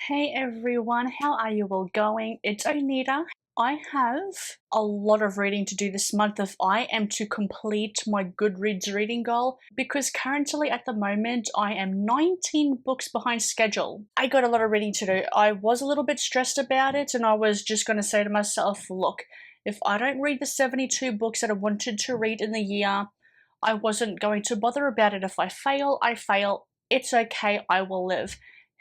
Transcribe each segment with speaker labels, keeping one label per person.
Speaker 1: Hey everyone, how are you all going? It's Onita. I have a lot of reading to do this month if I am to complete my Goodreads reading goal because currently at the moment I am 19 books behind schedule. I got a lot of reading to do. I was a little bit stressed about it and I was just going to say to myself, look, if I don't read the 72 books that I wanted to read in the year, I wasn't going to bother about it. If I fail, I fail. It's okay, I will live.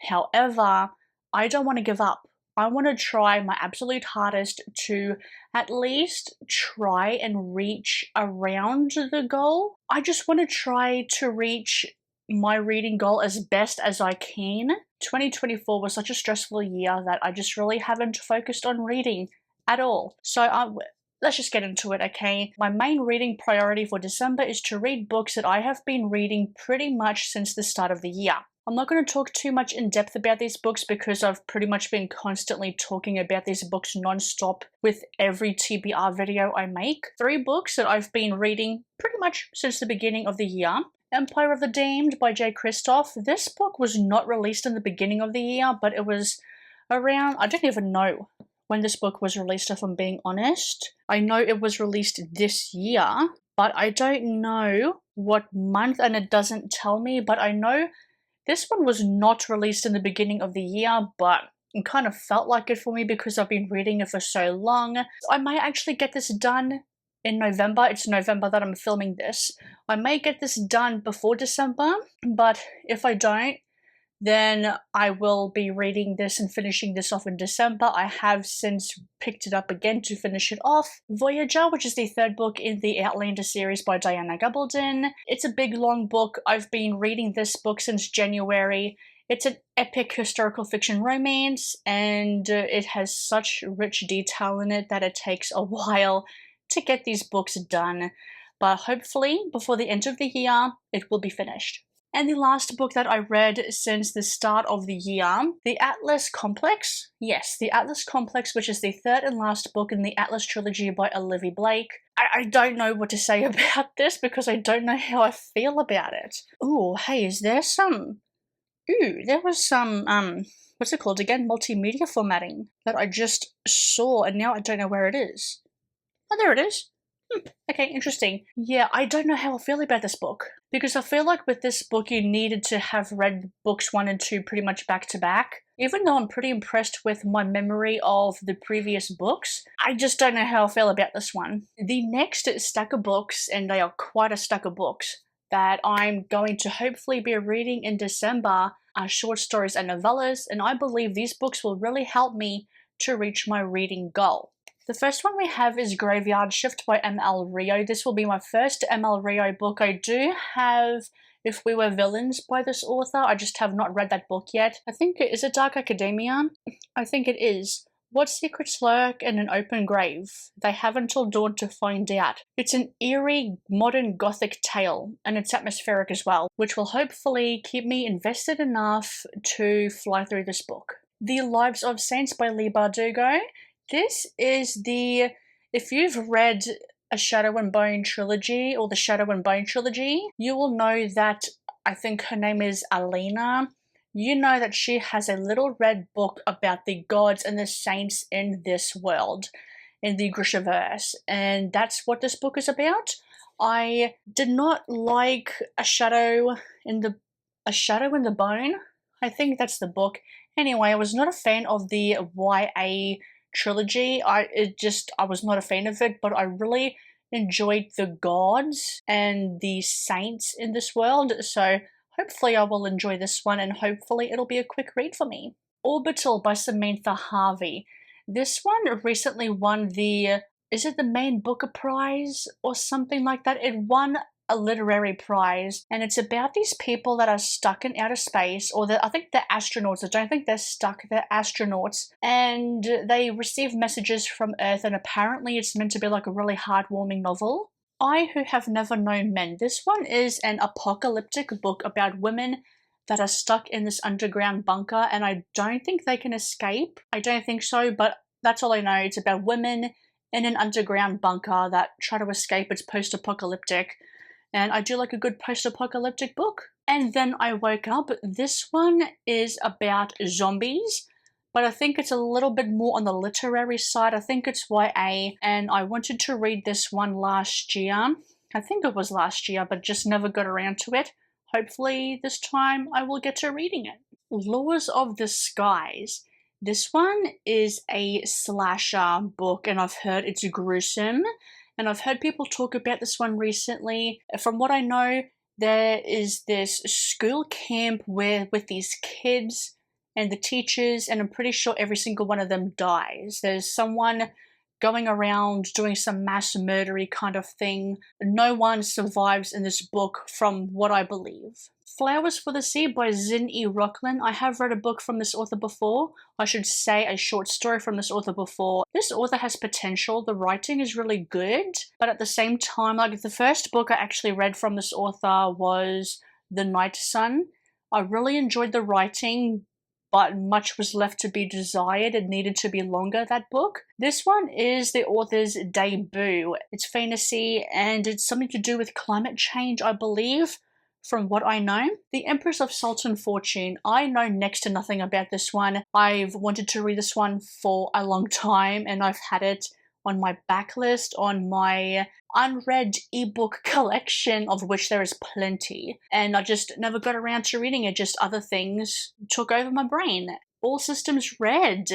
Speaker 1: However, I don't want to give up. I want to try my absolute hardest to at least try and reach around the goal. I just want to try to reach my reading goal as best as I can. 2024 was such a stressful year that I just really haven't focused on reading at all. So let's just get into it, okay? My main reading priority for December is to read books that I have been reading pretty much since the start of the year. I'm not going to talk too much in depth about these books because I've pretty much been constantly talking about these books non-stop with every TBR video I make. 3 books that I've been reading pretty much since the beginning of the year. Empire of the Damned by J. Kristoff. This book was not released in the beginning of the year, but it was around, I don't even know when this book was released, if I'm being honest. I know it was released this year, but I don't know what month and it doesn't tell me, but I know this one was not released in the beginning of the year, but it kind of felt like it for me because I've been reading it for so long. I might actually get this done in November. It's November that I'm filming this. I may get this done before December, but if I don't, then I will be reading this and finishing this off in December. I have since picked it up again to finish it off. Voyager, which is the 3rd book in the Outlander series by Diana Gabaldon. It's a big, long book. I've been reading this book since January. It's an epic historical fiction romance, and it has such rich detail in it that it takes a while to get these books done. But hopefully, before the end of the year, it will be finished. And the last book that I read since the start of the year, The Atlas Complex. Yes, The Atlas Complex, which is the 3rd and last book in the Atlas trilogy by Olivia Blake. I don't know what to say about this because I don't know how I feel about it. Ooh, hey, is there some... Ooh, there was some, what's it called again? Multimedia formatting that I just saw and now I don't know where it is. Oh, there it is. Okay, interesting. Yeah, I don't know how I feel about this book because I feel like with this book you needed to have read books 1 and 2 pretty much back to back. Even though I'm pretty impressed with my memory of the previous books, I just don't know how I feel about this one. The next stack of books, and they are quite a stack of books, that I'm going to hopefully be reading in December are short stories and novellas, and I believe these books will really help me to reach my reading goal. The first one we have is Graveyard Shift by M.L. Rio. This will be my first M.L. Rio book. I do have If We Were Villains by this author. I just have not read that book yet. I think, is it Dark Academia? I think it is. What secrets lurk in an open grave? They have until dawn to find out. It's an eerie, modern gothic tale, and it's atmospheric as well, which will hopefully keep me invested enough to fly through this book. The Lives of Saints by Leigh Bardugo. This is the, if you've read a Shadow and Bone trilogy or the Shadow and Bone trilogy, you will know that, I think her name is Alina. You know that she has a little red book about the gods and the saints in this world, in the Grishaverse, and that's what this book is about. I did not like A Shadow in the Bone. I think that's the book. Anyway, I was not a fan of the YA trilogy. I was not a fan of it, but I really enjoyed the gods and the saints in this world, so hopefully I will enjoy this one and hopefully it'll be a quick read for me. Orbital by Samantha Harvey. This one recently won the, is it the Main Booker Prize or something like that? It won a literary prize, and it's about these people that are stuck in outer space, or I think they're astronauts. I don't think they're stuck, they're astronauts, and they receive messages from Earth, and apparently it's meant to be like a really heartwarming novel. I Who Have Never Known Men. This one is an apocalyptic book about women that are stuck in this underground bunker, and I don't think they can escape. I don't think so, but that's all I know. It's about women in an underground bunker that try to escape. It's post-apocalyptic. And I do like a good post-apocalyptic book. And then I woke up. This one is about zombies. but I think it's a little bit more on the literary side. I think it's YA, and I wanted to read this one last year. I think it was last year, but just never got around to it. Hopefully this time I will get to reading it. Laws of the Skies. This one is a slasher book, and I've heard it's gruesome, and I've heard people talk about this one recently. From what I know, there is this school camp with these kids and the teachers, and I'm pretty sure every single one of them dies. There's someone going around doing some mass murdery kind of thing. No one survives in this book from what I believe. Flowers for the Sea by Zin E. Rocklin. I have read a book from this author before. I should say a short story from this author before. This author has potential. The writing is really good, but at the same time, like the first book I actually read from this author was The Night Sun. I really enjoyed the writing, but much was left to be desired. It needed to be longer, that book. This one is the author's debut. It's fantasy, and it's something to do with climate change, I believe, from what I know. The Empress of Sultan Fortune. I know next to nothing about this one. I've wanted to read this one for a long time, and I've had it on my backlist, on my unread ebook collection, of which there is plenty, and I just never got around to reading it. Just other things took over my brain. All Systems Red.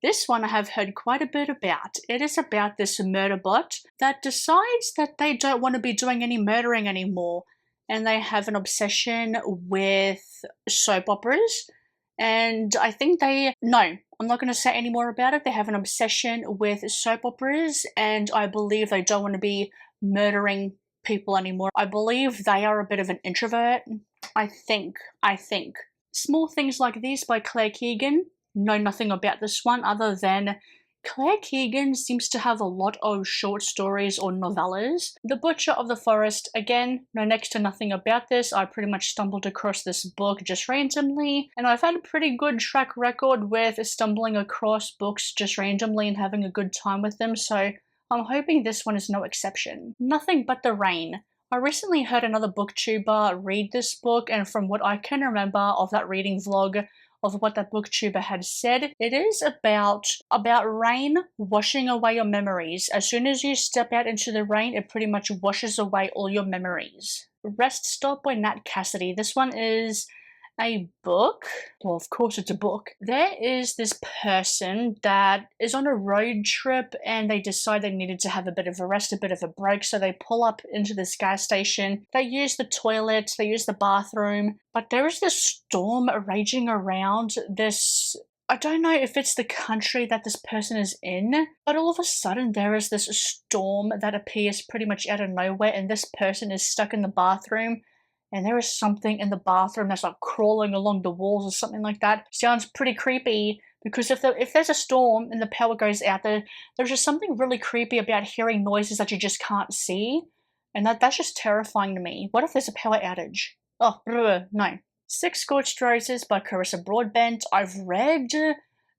Speaker 1: This one I have heard quite a bit about. It is about this murder bot that decides that they don't want to be doing any murdering anymore, and they have an obsession with soap operas. And I think no, I'm not going to say any more about it. They have an obsession with soap operas, and I believe they don't want to be murdering people anymore. I believe they are a bit of an introvert. I think. Small Things Like These by Claire Keegan. Know nothing about this one other than Claire Keegan seems to have a lot of short stories or novellas. The Butcher of the Forest, again, know next to nothing about this. I pretty much stumbled across this book just randomly, and I've had a pretty good track record with stumbling across books just randomly and having a good time with them, so I'm hoping this one is no exception. Nothing But the Rain. I recently heard another booktuber read this book, and from what I can remember of that reading vlog, of what that booktuber had said, it is about rain washing away your memories. As soon as you step out into the rain, it pretty much washes away all your memories. Rest Stop by Nat Cassidy. This one is a book. Well, of course it's a book. There is this person that is on a road trip, and they decide they needed to have a bit of a rest, a bit of a break, so they pull up into this gas station. They use the toilet, they use the bathroom, but there is this storm raging around this. I don't know if it's the country that this person is in, but all of a sudden there is this storm that appears pretty much out of nowhere, and this person is stuck in the bathroom, and there is something in the bathroom that's like crawling along the walls or something like that. Sounds pretty creepy, because if there's a storm and the power goes out, there's just something really creepy about hearing noises that you just can't see, and that's just terrifying to me. What if there's a power outage? Oh, no. Six Scorched Roses by Carissa Broadbent. I've read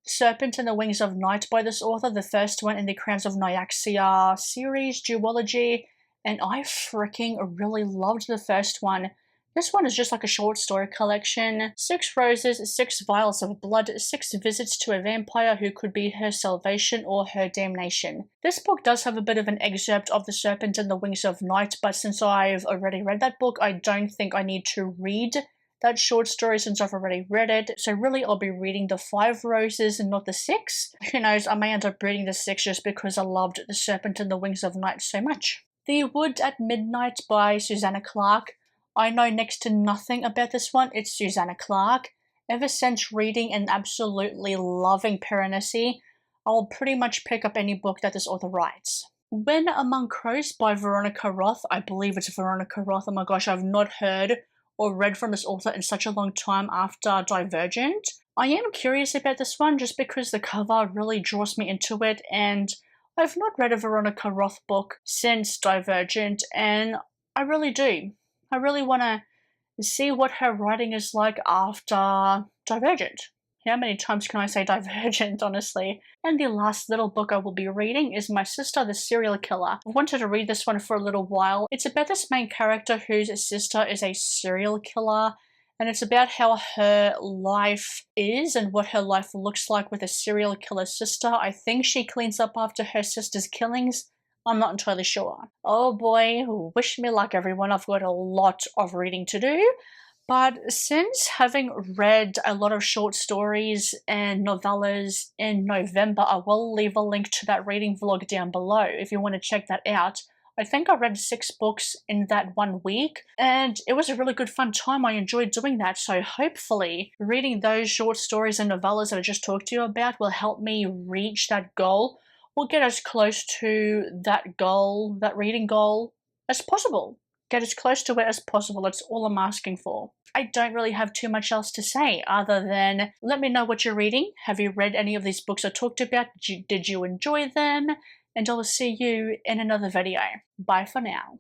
Speaker 1: Serpent and the Wings of Night by this author, the first one in the Crowns of Nyaxia series, duology, and I freaking really loved the first one. This one is just like a short story collection. 6 Roses, 6 Vials of Blood, 6 Visits to a Vampire Who Could Be Her Salvation or Her Damnation. This book does have a bit of an excerpt of The Serpent and the Wings of Night, but since I've already read that book, I don't think I need to read that short story since I've already read it. So really I'll be reading the 5 Roses and not the 6. Who knows, I may end up reading the 6 just because I loved The Serpent and the Wings of Night so much. The Wood at Midnight by Susanna Clarke. I know next to nothing about this one. It's Susanna Clarke. Ever since reading and absolutely loving Piranesi, I'll pretty much pick up any book that this author writes. When Among Crows by Veronica Roth. I believe it's Veronica Roth. Oh my gosh, I've not heard or read from this author in such a long time after Divergent. I am curious about this one just because the cover really draws me into it, and I've not read a Veronica Roth book since Divergent, and I really do. I really want to see what her writing is like after Divergent. How many times can I say Divergent, honestly? And the last little book I will be reading is My Sister the Serial Killer. I wanted to read this one for a little while. It's about this main character whose sister is a serial killer, and it's about how her life is and what her life looks like with a serial killer sister. I think she cleans up after her sister's killings. I'm not entirely sure. Oh boy, wish me luck, everyone. I've got a lot of reading to do. But since having read a lot of short stories and novellas in November, I will leave a link to that reading vlog down below if you want to check that out. I think I read 6 books in that 1 week, and it was a really good fun time. I enjoyed doing that, so hopefully reading those short stories and novellas that I just talked to you about will help me reach that goal, or get as close to that goal, that reading goal, as possible. Get as close to it as possible, that's all I'm asking for. I don't really have too much else to say other than let me know what you're reading. Have you read any of these books I talked about? Did you enjoy them? And I'll see you in another video. Bye for now.